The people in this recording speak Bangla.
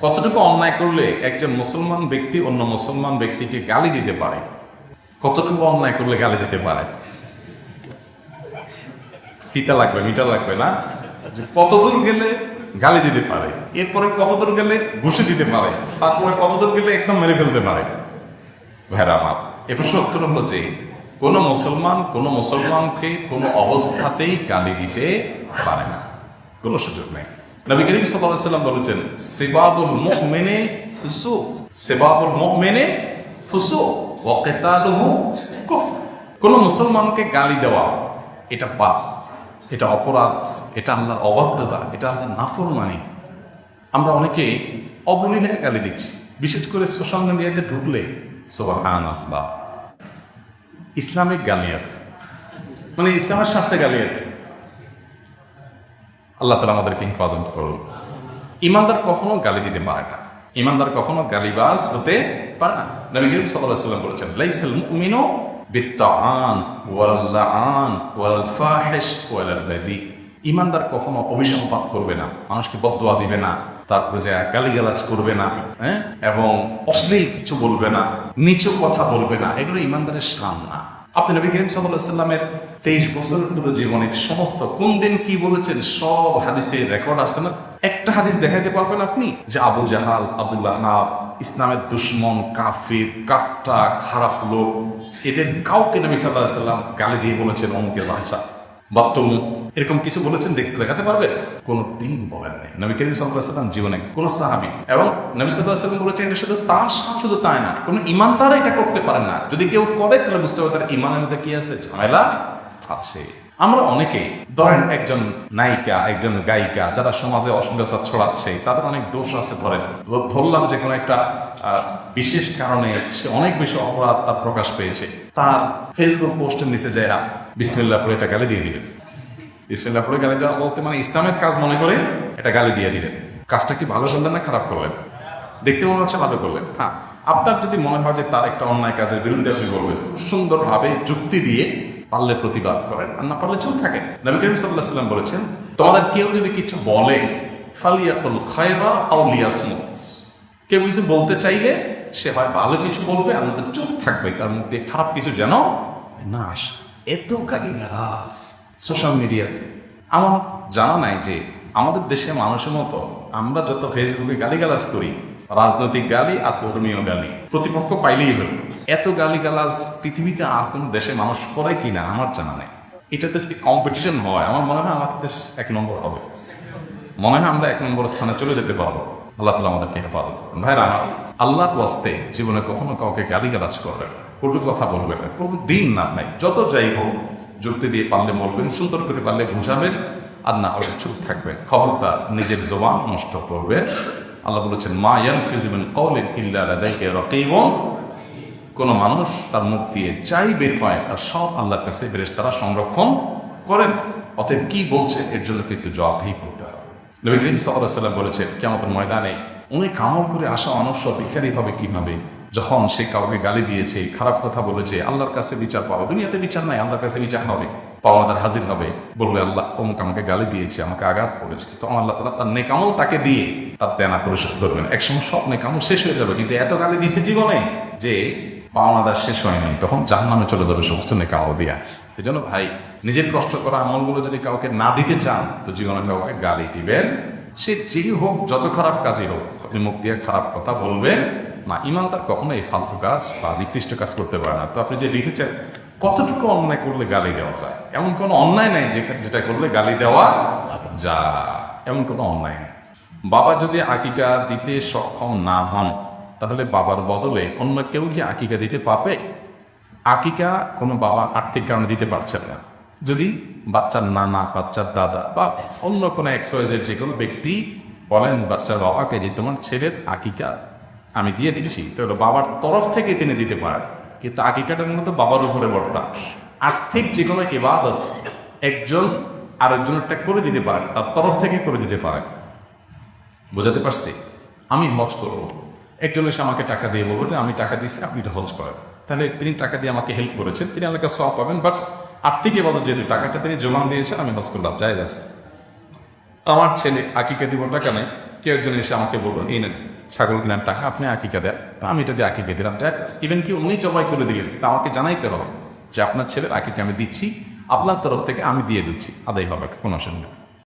কতটুকু অন্যায় করলে একজন মুসলমান ব্যক্তি অন্য মুসলমান ব্যক্তিকে গালি দিতে পারে? কতটুকু অন্যায় করলে গালি দিতে পারে? ফিতা লাগবে, মিটার লাগবে না, যে কতদূর গেলে গালি দিতে পারে, এরপরে কতদূর গেলে ঘুষি দিতে পারে, তারপরে কতদূর গেলে একদম মেরে ফেলতে পারে। ভেড়া মাপ এ প্রশ্ন উত্তর হলো যে কোনো মুসলমান কোনো মুসলমানকে কোনো অবস্থাতেই গালি দিতে পারে না, কোনো সুযোগ নেই। নবী করিম সাল্লাল্লাহু আলাইহি ওয়াসাল্লাম বলেছেন, সিবাবুল মুমিনি ফুসুক, সিবাবুল মুমিনি ফুসুক ওয়া কিতালুহু কুফর। কোন মুসলমানকে গালি দেওয়া এটা পাপ, এটা অপরাধ, এটা আল্লাহর অবাধ্যতা, এটা আল্লাহর নাফরমানি। আমরা অনেকে অবলীলায় গালি দিচ্ছি, বিশেষ করে সোশ্যাল মিডিয়াতে ঢুকলে সুবহানাল্লাহ ইসলামিক গালি আছে, মানে ইসলামের স্বার্থে গালি আছে। আল্লাহ তাআলা আমাদেরকে হেফাজত করুন। ইমানদার কখনো গালি দিতে পারে না, ইমানদার কখনো গালিবাজ হতে পারে না। নবী করিম সাল্লাল্লাহু আলাইহি ওয়াসাল্লাম বলেছেন, লাইসাল মুমিনু বিত্তাআন ওয়াল লাআন ওয়াল ফাহিশ ওয়াল বাযী। ইমানদার কখনো অভিসম্পাত করবে না, মানুষকে বদদুয়া দিবে না, তারপরে যে গালিগালাজ করবে না, এবং অশ্লীল কিছু বলবে না, নিচু কথা বলবে না, এগুলো ইমানদারের শান না। আপনি নবী করিম সাল্লাল্লাহু আলাইহি ওয়াসাল্লামের 23 বছরের পুরো জীবনের সমস্ত কোন দিন কি বলেছেন সব হাদিসের রেকর্ড আছে না? একটা হাদিস দেখাইতে পারবেন আপনি যে আবু জাহাল, আবুল লাহাব, ইসলামের দুশমন, কাফির, কাট্টা, খারাপ লোক, এদের কাউকে নবী সাল্লাল্লাহু আলাইহি ওয়াসাল্লাম গালি দিয়ে বলেছেন অমুকের বাচ্চা, বাত্তুম, এরকম কিছু বলেছেন দেখাতে পারবে? কোনো দিন বলেন নাই নবী করিম সাল্লাল্লাহু আলাইহি ওয়াসাল্লাম জীবনে কোন সাহাবী। এবং নবী সাল্লাল্লাহু আলাইহি ওয়াসাল্লাম বলেছেন এটা শুধু তাই না, কোনো ইমানদার এটা করতে পারে না। যদি কেউ করে তাহলে বুঝতে হবে তার ইমানের মধ্যে কি আছে, ঝামেলা আছে। আমরা অনেকেই ধরেন একজন নায়িকা, একজন গায়িকা যারা সমাজে অশ্লীলতা ছড়াচ্ছে, তাদের অনেক দোষ আছে। ধরলাম যে কোনো একটা বিশেষ কারণে সে অনেক বেশি অপরাধ তার প্রকাশ পেয়েছে, তার ফেসবুক পোস্টের নিচে যায় বিসমিল্লাহ পড়ে এটা গালি দিয়ে দিলেন। বিসমিল্লাহ পড়ে গালি দেওয়া বলতে মানে ইসলামের কাজ মনে করে এটা গালি দিয়ে দিলেন। কাজটা কি ভালো করলেন না খারাপ করলেন? দেখতে মনে হচ্ছে ভালো করলেন। হ্যাঁ, আপনার যদি মনে হয় যে তার একটা অন্যায় কাজের বিরুদ্ধে আপনি বলবেন, সুন্দরভাবে যুক্তি দিয়ে পারলে প্রতিবাদ করেন, আর না পারলে চুপ থাকেন। নবী করিম সাল্লাল্লাহু আলাইহি ওয়াসাল্লাম বলেছেন, তোমাদের কেউ যদি কিছু বলে ফালিয়াকুল খায়রা আও লিয়াসমুত, কেউ কিছু বলতে চাইলে সে হয় ভালো কিছু বলবে, আর না চুপ থাকবে, তার মুখ দিয়ে খারাপ কিছু যেন না আসে। এত গালিগালাজ সোশ্যাল মিডিয়াতে। আমার জানা নাই যে আমাদের দেশে মানুষের মতো আমরা যত ফেসবুকে গালিগালাজ করি, রাজনৈতিক গালি আর ধর্মীয় গালি প্রতিপক্ষ পাইলেই হল, এত গালিগালাজ পৃথিবীতে আর কোনো দেশে মানুষ করে কিনা আমার জানা নেই। এটাতে যদি কম্পিটিশন হয় আমার মনে হয় আমাদের দেশ 1 নম্বর হবে, মনে হয় আমরা 1 নম্বর স্থানে চলে যেতে পারবো। আল্লাহ তাআলা আমাদেরকে হেফাজত করুন। ভাইরা আমার, আল্লাহর ওয়াস্তে জীবনে কখনো কাউকে গালিগালাজ করবেন না, কটু কথা বলবেন না, কোনো দিন না ভাই, যত যাই হোক যুক্তি দিয়ে পারলে বলবেন, সুন্দর করে পারলে বুঝাবেন, আর না হলে চুপ থাকবেন। খবরদার নিজের জবান নষ্ট করবেন। আল্লাহ বলেছেন, মা ইয়ালফিযু মিন কাওলিন ইল্লা লাদাইহি রাকীবুন। কোনো মানুষ তার মুখ দিয়ে যাই বের হয় তার সব আল্লাহর কাছে ফেরেশতারা সংরক্ষণ করেন। অতএব কি বলছেন এর জন্য কিন্তু জবাবদিহি করতে হবে। নবী করিম সাল্লাল্লাহু আলাইহি ওয়াসাল্লাম বলেছেন, কিয়ামতের ময়দানে অনেক আমল করে আসা মানুষ ভিখারি হবে কিভাবে? যখন সে কাউকে গালি দিয়েছে, খারাপ কথা বলেছে, আল্লাহর কাছে বিচার পাবে। দুনিয়াতে বিচার নাই, আল্লাহর কাছে বিচার হবে। পাওনাদার হাজির হবে, বলবে আল্লাহ অমুক আমাকে গালি দিয়েছে, আমাকে আঘাত করেছে। তখন আল্লাহ তাআলা তার নেক আমল তাকে দিয়ে তার দেনা পরিশোধ করবেন। একসময় সব নেক আমল শেষ হয়ে যাবে, কিন্তু এত গালি দিয়েছে জীবনে যে পাওনাদার শেষ হয়নি, তখন জাহান্নামে চলে যাবে সমস্ত নেক আমল দিয়া। এই জন্য ভাই, নিজের কষ্ট করা আমলগুলো যদি কাউকে না দিতে চান তো জীবনে কাউকে গালি দিবেন, সে যেই হোক, যত খারাপ কাজই হোক, আপনি মুখ দিয়ে খারাপ কথা বলবেন না। ইমানদার কখনো এই ফালতু কাজ বা নিকৃষ্ট কাজ করতে পারে না। তো আপনি যে লিখেছেন কতটুকু অন্যায় করলে গালি দেওয়া যায়, এমন কোনো অন্যায় নাই যেটা করলে গালি দেওয়া যায়, এমন কোনো অন্যায় নেই। বাবা যদি আকিকা দিতে সক্ষম না হন তাহলে বাবার বদলে অন্য কেউ কি আকিকা দিতে পারবে? আকিকা কোনো বাবা আর্থিক কারণে দিতে পারছেন না, যদি বাচ্চার নানা, বাচ্চার দাদা বা অন্য কোনো XYZ যে কোনো ব্যক্তি বলেন বাচ্চার বাবাকে যে তোমার ছেলের আকিকা আমি দিয়ে দিচ্ছি, তাহলে বাবার তরফ থেকে তিনি দিতে পারেন। কিন্তু আকিকাটা মূলত বাবার উপরে বর্তা। আর্থিক যে কোনো ইবাদত একজন আরেকজনেরটা করে দিতে পারেন, তার তরফ থেকে করে দিতে পারেন। বোঝাতে পারছি? আমি হজ করবো, একজন এসে আমাকে টাকা দিয়ে বলবো যে আমি টাকা দিচ্ছি, আপনি এটা হজ করেন, তাহলে তিনি টাকা দিয়ে আমাকে হেল্প করেছেন, তিনি আমার কাছে সওয়াব পাবেন। বাট আর্থিক ইবাদত যেহেতু টাকাটা তিনি জমা দিয়েছেন, আমি হজ করলাম, জায়েজ আছে। আমার ছেলে আকিকা দিব টাকা নেই, কেউ একজন এসে আমাকে বললো এই নেন ছাগল কেনার টাকা আপনি আকিকা দেন, তো আমি এটা দিয়ে আকিকা দিলাম। ইভেন কি উনি জবাই করে দিলেন, তা আমাকে জানাইতে হবে যে আপনার ছেলের আকিকা আমি দিচ্ছি, আপনার তরফ থেকে আমি দিয়ে দিচ্ছি, আদায় হবে, কোনো অসুবিধা নেই।